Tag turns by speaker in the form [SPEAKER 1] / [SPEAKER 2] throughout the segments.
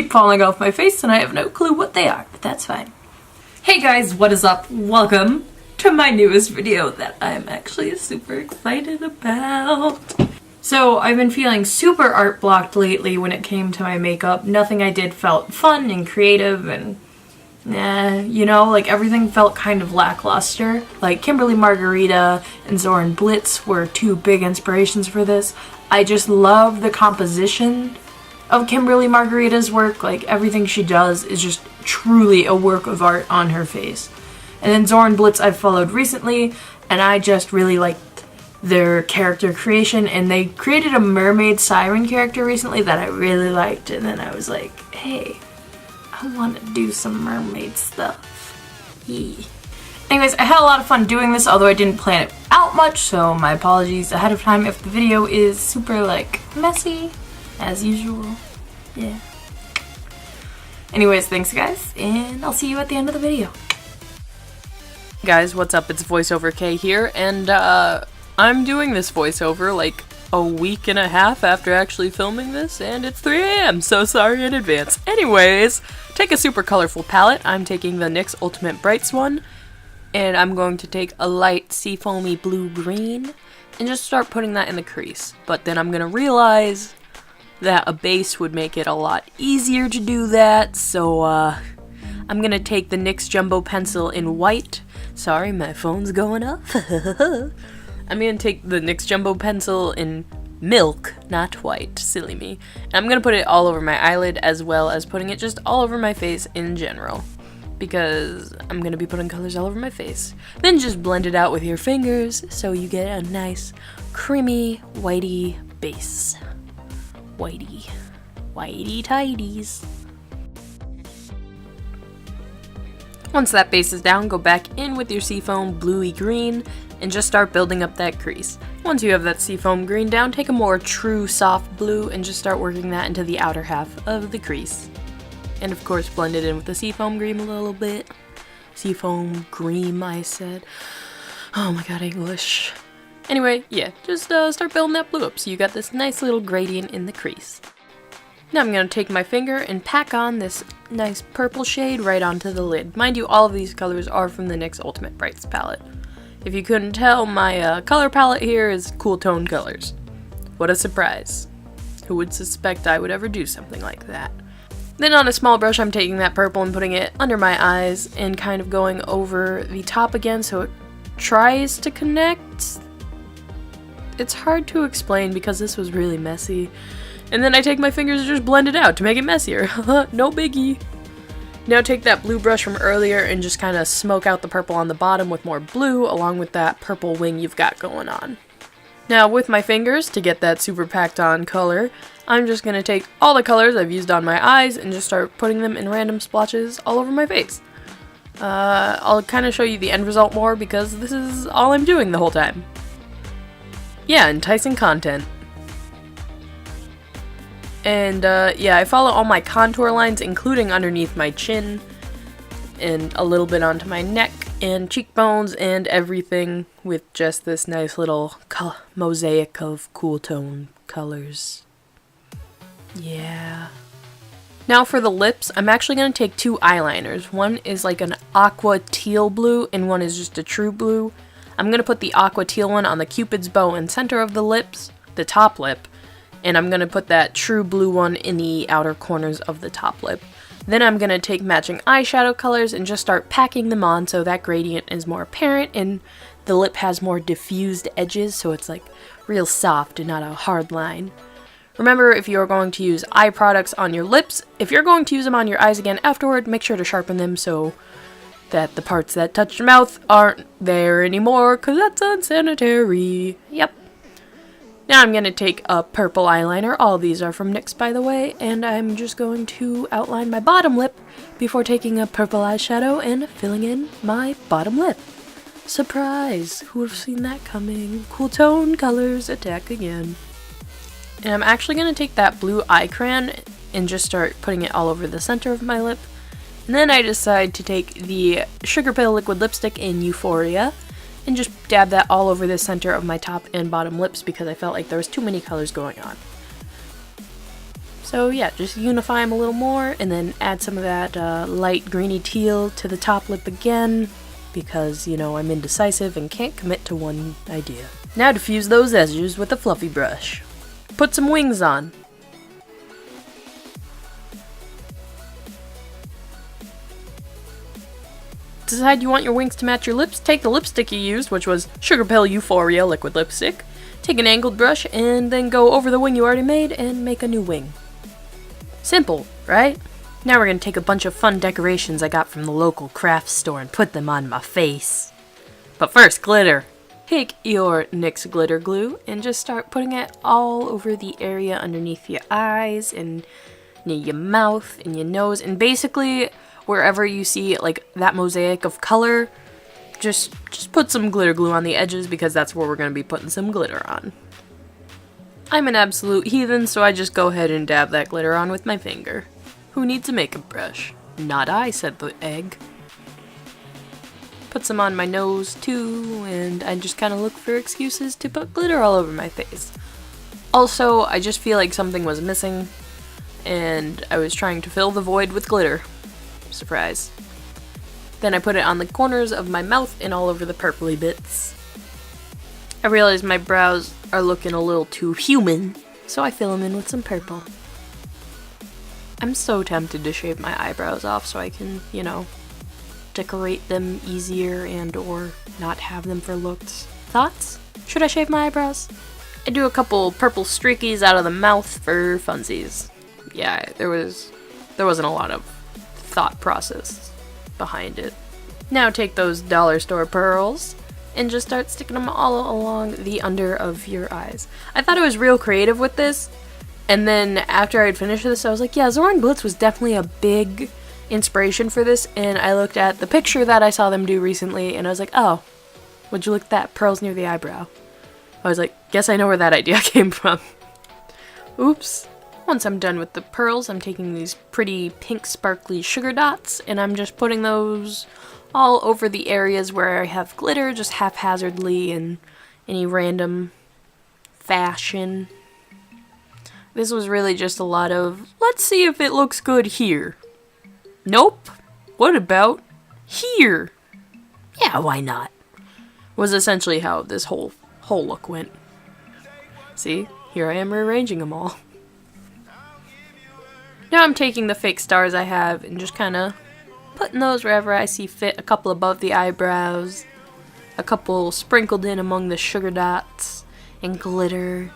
[SPEAKER 1] keep falling off my face and I have no clue what they are, but that's fine. Hey guys, what is up? Welcome to my newest video that I'm actually super excited about. So I've been feeling super art blocked lately when it came to my makeup. Nothing I did felt fun and creative and you know, like everything felt kind of lackluster. Like Kimberly Margarita and Zoran Blitz were two big inspirations for this. I just love the composition of Kimberly Margarita's work. Like everything she does is just truly a work of art on her face. And then Zoran Blitz I've followed recently, and I just really liked their character creation, and they created a mermaid Siren character recently that I really liked, and then I was like, hey, I want to do some mermaid stuff. Yee. Anyways, I had a lot of fun doing this, although I didn't plan it out much, so my apologies ahead of time if the video is super, like, messy, as usual. Yeah. Anyways, thanks guys, and I'll see you at the end of the video. Guys, what's up? It's VoiceOver K here, and I'm doing this voiceover like a week and a half after actually filming this, and it's 3 AM, so sorry in advance. Anyways, take a super colorful palette. I'm taking the NYX Ultimate Brights one, and I'm going to take a light seafoamy blue-green and just start putting that in the crease. But then I'm gonna realize that a base would make it a lot easier to do that, so I'm gonna take the NYX Jumbo Pencil in white. Sorry, my phone's going off. I'm gonna take the NYX Jumbo Pencil in milk, not white, silly me. And I'm gonna put it all over my eyelid as well as putting it just all over my face in general, because I'm gonna be putting colors all over my face. Then just blend it out with your fingers so you get a nice creamy whitey base. Whitey tidies. Once that base is down, go back in with your seafoam bluey green and just start building up that crease. Once you have that seafoam green down, take a more true soft blue and just start working that into the outer half of the crease. And of course blend it in with the seafoam green a little bit. Seafoam green, I said. Oh my god, English. Anyway, yeah, just start building that blue up so you got this nice little gradient in the crease. Now I'm going to take my finger and pack on this nice purple shade right onto the lid. Mind you, all of these colors are from the NYX Ultimate Brights palette. If you couldn't tell, my color palette here is cool tone colors. What a surprise. Who would suspect I would ever do something like that? Then on a small brush, I'm taking that purple and putting it under my eyes and kind of going over the top again so it tries to connect. It's hard to explain because this was really messy. And then I take my fingers and just blend it out to make it messier. No biggie. Now take that blue brush from earlier and just kind of smoke out the purple on the bottom with more blue along with that purple wing you've got going on. Now with my fingers, to get that super packed on color, I'm just going to take all the colors I've used on my eyes and just start putting them in random splotches all over my face. I'll kind of show you the end result more because this is all I'm doing the whole time. Yeah, enticing content. And yeah, I follow all my contour lines, including underneath my chin, and a little bit onto my neck, and cheekbones, and everything with just this nice little mosaic of cool tone colors. Yeah. Now for the lips, I'm actually going to take two eyeliners. One is like an aqua teal blue, and one is just a true blue. I'm going to put the aqua teal one on the cupid's bow and center of the lips, the top lip, and I'm going to put that true blue one in the outer corners of the top lip. Then I'm going to take matching eyeshadow colors and just start packing them on so that gradient is more apparent and the lip has more diffused edges so it's like real soft and not a hard line. Remember, if you're going to use eye products on your lips, if you're going to use them on your eyes again afterward, make sure to sharpen them so that the parts that touch your mouth aren't there anymore, because that's unsanitary. Yep. Now I'm going to take a purple eyeliner, all these are from NYX by the way, and I'm just going to outline my bottom lip before taking a purple eyeshadow and filling in my bottom lip. Surprise! Who would have seen that coming? Cool tone colors attack again. And I'm actually going to take that blue eye crayon and just start putting it all over the center of my lip. And then I decide to take the Sugarpill liquid lipstick in Euphoria and just dab that all over the center of my top and bottom lips because I felt like there was too many colors going on. So yeah, just unify them a little more, and then add some of that light greeny teal to the top lip again, because, you know, I'm indecisive and can't commit to one idea. Now diffuse those edges with a fluffy brush. Put some wings on. Decide you want your wings to match your lips, take the lipstick you used, which was Sugarpill Euphoria liquid lipstick, take an angled brush, and then go over the wing you already made and make a new wing. Simple, right? Now we're going to take a bunch of fun decorations I got from the local craft store and put them on my face. But first, glitter. Take your NYX glitter glue and just start putting it all over the area underneath your eyes and near your mouth and your nose, and basically wherever you see like that mosaic of color, just put some glitter glue on the edges, because that's where we're going to be putting some glitter on. I'm an absolute heathen, so I just go ahead and dab that glitter on with my finger. Who needs a makeup brush? Not I, said the egg. Put some on my nose too, and I just kind of look for excuses to put glitter all over my face. Also, I just feel like something was missing, and I was trying to fill the void with glitter. Surprise. Then I put it on the corners of my mouth and all over the purpley bits. I realized my brows are looking a little too human, so I fill them in with some purple. I'm so tempted to shave my eyebrows off so I can, you know, decorate them easier and or not have them for looks. Thoughts? Should I shave my eyebrows? I do a couple purple streakies out of the mouth for funsies. Yeah, there wasn't a lot of thought process behind it. Now take those dollar store pearls and just start sticking them all along the under of your eyes. I thought I was real creative with this, and then after I'd finished this, I was like, yeah, Zora & Blitz was definitely a big inspiration for this, and I looked at the picture that I saw them do recently, and I was like, oh, would you look at that? Pearls near the eyebrow. I was like, guess I know where that idea came from. Oops. Once I'm done with the pearls, I'm taking these pretty pink sparkly sugar dots, and I'm just putting those all over the areas where I have glitter, just haphazardly in any random fashion. This was really just a lot of, let's see if it looks good here. Nope. What about here? Yeah, why not? Was essentially how this whole look went. See, here I am rearranging them all. Now I'm taking the fake stars I have and just kind of putting those wherever I see fit. A couple above the eyebrows, a couple sprinkled in among the sugar dots and glitter.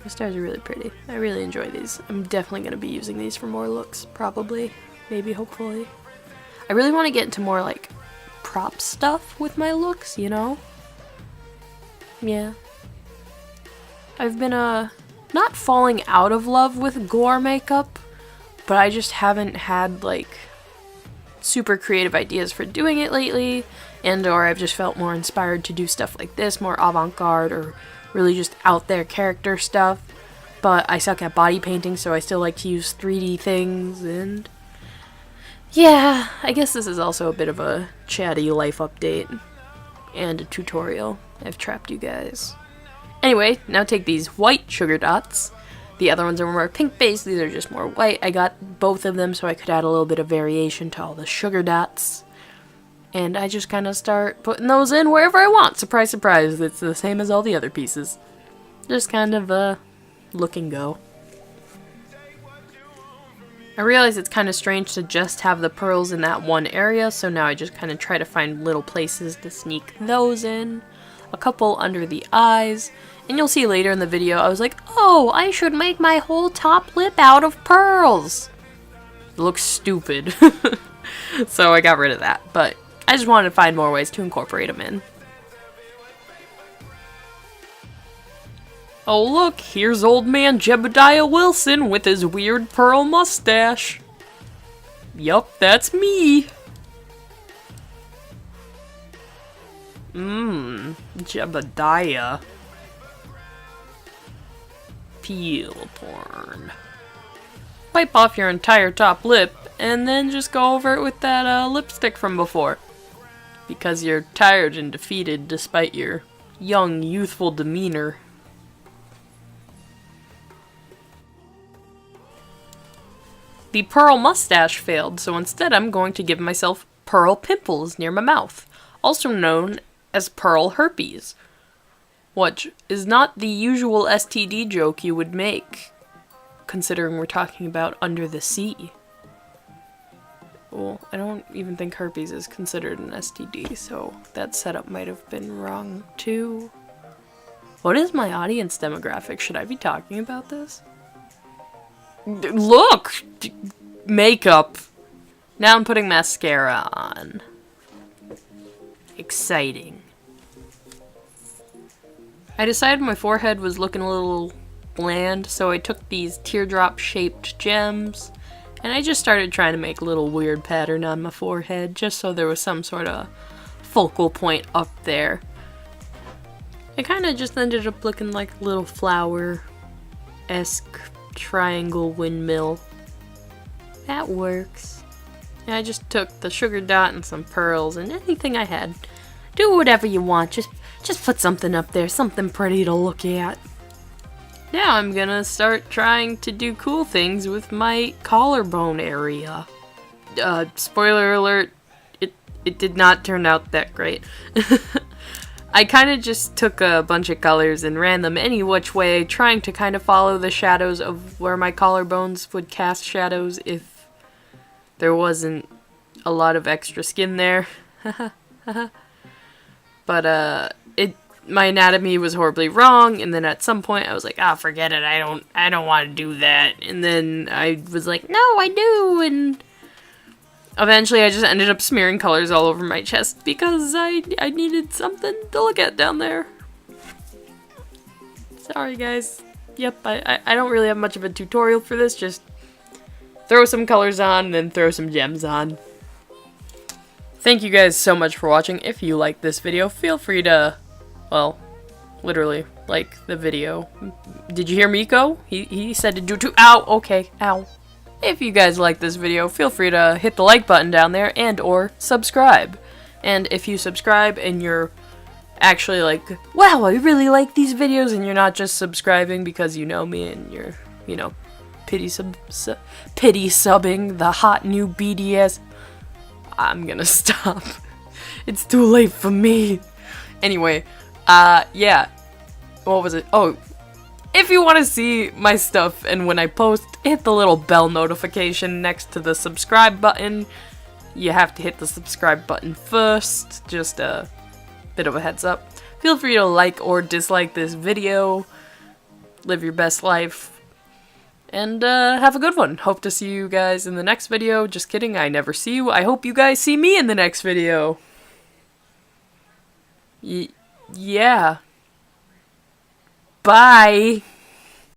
[SPEAKER 1] The stars are really pretty. I really enjoy these. I'm definitely going to be using these for more looks, probably, maybe, hopefully. I really want to get into more like prop stuff with my looks, you know? Yeah. I've been not falling out of love with gore makeup, but I just haven't had like super creative ideas for doing it lately, and or I've just felt more inspired to do stuff like this, more avant-garde or really just out there character stuff. But I suck at body painting, so I still like to use 3D things, and yeah, I guess this is also a bit of a chatty life update and a tutorial. I've trapped you guys. Anyway, now take these white sugar dots. The other ones are more pink based, these are just more white. I got both of them so I could add a little bit of variation to all the sugar dots. And I just kind of start putting those in wherever I want. Surprise, surprise, it's the same as all the other pieces. Just kind of look and go. I realize it's kind of strange to just have the pearls in that one area, so now I just kind of try to find little places to sneak those in. A couple under the eyes. And you'll see later in the video, I was like, oh, I should make my whole top lip out of pearls. It looks stupid. So I got rid of that. But I just wanted to find more ways to incorporate them in. Oh look, here's old man Jebediah Wilson with his weird pearl mustache. Yup, that's me. Jebediah. Peel porn. Wipe off your entire top lip, and then just go over it with that lipstick from before. Because you're tired and defeated despite your young, youthful demeanor. The pearl mustache failed, so instead I'm going to give myself pearl pimples near my mouth, also known as pearl herpes, which is not the usual STD joke you would make, considering we're talking about under the sea. Well, I don't even think herpes is considered an STD, so that setup might have been wrong too. What is my audience demographic? Should I be talking about this? Look! Makeup! Now I'm putting mascara on. Exciting. I decided my forehead was looking a little bland, so I took these teardrop-shaped gems, and I just started trying to make a little weird pattern on my forehead, just so there was some sort of focal point up there. It kind of just ended up looking like a little flower-esque triangle windmill. That works. And I just took the sugar dot and some pearls and anything I had. Do whatever you want, just put something up there, something pretty to look at. Now I'm gonna start trying to do cool things with my collarbone area. Spoiler alert, it did not turn out that great. I kind of just took a bunch of colors and ran them any which way, trying to kind of follow the shadows of where my collarbones would cast shadows if there wasn't a lot of extra skin there. But my anatomy was horribly wrong, and then at some point I was like, ah, forget it, I don't want to do that. And then I was like, no, I do, and eventually I just ended up smearing colors all over my chest because I needed something to look at down there. Sorry guys. Yep, I don't really have much of a tutorial for this, just throw some colors on and then throw some gems on. Thank you guys so much for watching. If you liked this video, feel free to, well, literally, like the video. Did you hear Miko? He said to do too. Ow, okay, ow. If you guys like this video, feel free to hit the like button down there and or subscribe. And if you subscribe and you're actually like, wow, I really like these videos, and you're not just subscribing because you know me and you're, you know, pity subbing the hot new BDS, I'm gonna stop. It's too late for me. Anyway, yeah. What was it? Oh, if you want to see my stuff and when I post, hit the little bell notification next to the subscribe button. You have to hit the subscribe button first, just a bit of a heads up. Feel free to like or dislike this video. Live your best life. And have a good one. Hope to see you guys in the next video. Just kidding, I never see you. I hope you guys see me in the next video. Yeah. Bye.